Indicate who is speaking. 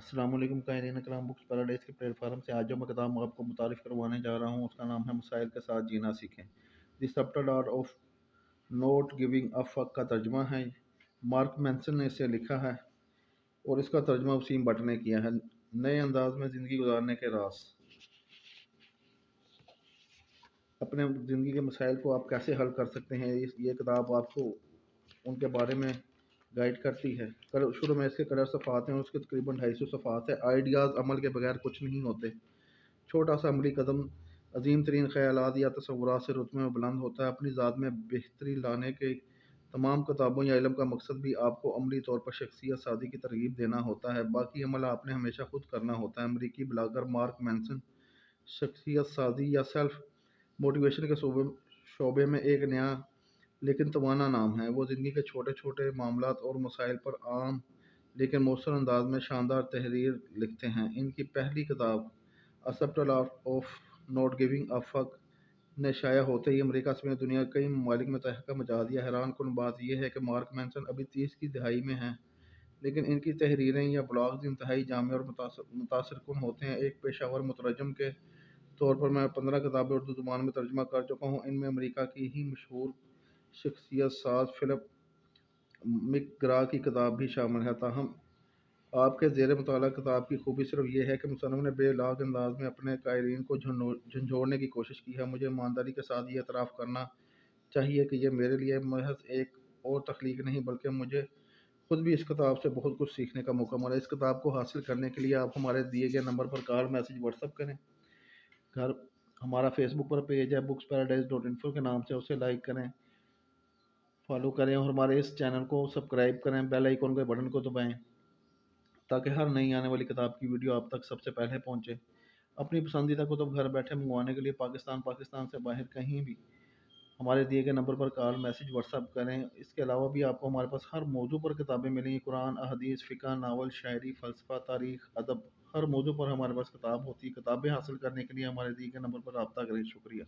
Speaker 1: अस्सलाम वालेकुम कायरीन कराम बुक्स पैराडाइज के प्लेटफार्म से आज जो मैं किताब आपको मुतारिफ करवाने जा रहा हूँ उसका नाम है मसाइल के साथ जीना सीखें। The subtle art of not giving a fuck का तर्जमा है। मार्क मैंसन ने इसे लिखा है और इसका तर्जमा वसीम भट्ट ने किया है। नए अंदाज में ज़िंदगी गुजारने के राज। अपने ज़िंदगी के मसाइल को आप कैसे हल कर सकते हैं, ये किताब आपको उनके बारे में गाइड करती है। शुरू में इसके कलर सफ़ात हैं और उसके तकरीबन 250 सफ़ात है। आइडियाज़ अमल के बगैर कुछ नहीं होते। छोटा सा अमली कदम अजीम तरीन ख्यालात या तसव्वुरात से रुतबे में बुलंद होता है। अपनी ज़ात में बेहतरी लाने के तमाम किताबों या इल्म का मकसद भी आपको अमली तौर पर शख्सियत साजी की तरगीब देना होता है। बाकी अमल आपने हमेशा खुद करना होता है। अमरीकी ब्लॉगर मार्क मैंसन शख्सियत साजी या सेल्फ मोटिवेशन के शोबे में एक नया लेकिन तवाना नाम है। वो ज़िंदगी के छोटे छोटे मामलात और मसाइल पर आम लेकिन मौसर अंदाज में शानदार तहरीर लिखते हैं। इनकी पहली किताब a subtle art of not giving a fuck ने शाया होते ही अमेरिका समेत दुनिया के कई ममालिक में तहलका मचा दिया। हैरान कुन बात यह है कि मार्क मैंसन अभी 30 की दहाई में हैं, लेकिन इनकी तहरीरें या ब्लॉग्स इंतहाई जामे और मुतासर कुन होते हैं। एक पेशावर मुतरजम के तौर पर मैं 15 किताबें उर्दू ज़ुबान में तर्जुमा कर चुका हूँ। इनमें अमेरिका की ही मशहूर शख्सियत साज फिलिप मिकग्रा की किताब भी शामिल है। ताहम आपके ज़ेर मुताला किताब की खूबी सिर्फ ये है कि मुसन्निफ़ ने बेलाग अंदाज में अपने कायरीन को झंझोड़ने की कोशिश की है। मुझे ईमानदारी के साथ ये एतराफ़ करना चाहिए कि यह मेरे लिए महज एक और तख्लीक नहीं, बल्कि मुझे खुद भी इस किताब से बहुत कुछ सीखने का मौका मिला। इस किताब को हासिल करने के लिए आप हमारे दिए गए नंबर पर कॉल, मैसेज, व्हाट्सअप करें। घर हमारा फेसबुक पर पेज है बुक्स पैराडाइज डॉट इन्फो के नाम से, उसे लाइक करें, फॉलो करें और हमारे इस चैनल को सब्सक्राइब करें। बेल आइकन के बटन को दबाएं ताकि हर नई आने वाली किताब की वीडियो आप तक सबसे पहले पहुंचे। अपनी पसंदीदा कुतुब घर बैठे मंगवाने के लिए पाकिस्तान से बाहर कहीं भी हमारे दिए गए नंबर पर कॉल, मैसेज, व्हाट्सअप करें। इसके अलावा भी आपको हमारे पास हर मौजू पर किताबें मिलेंगी। कुरान, अहदीस, फ़िक़्ह, नावल, शायरी, फ़लसफ़ा, तारीख़, अदब, हर मौजू पर हमारे पास किताब होती है। किताबें हासिल करने के लिए हमारे दिए गए नंबर पर रब्ता करें। शुक्रिया।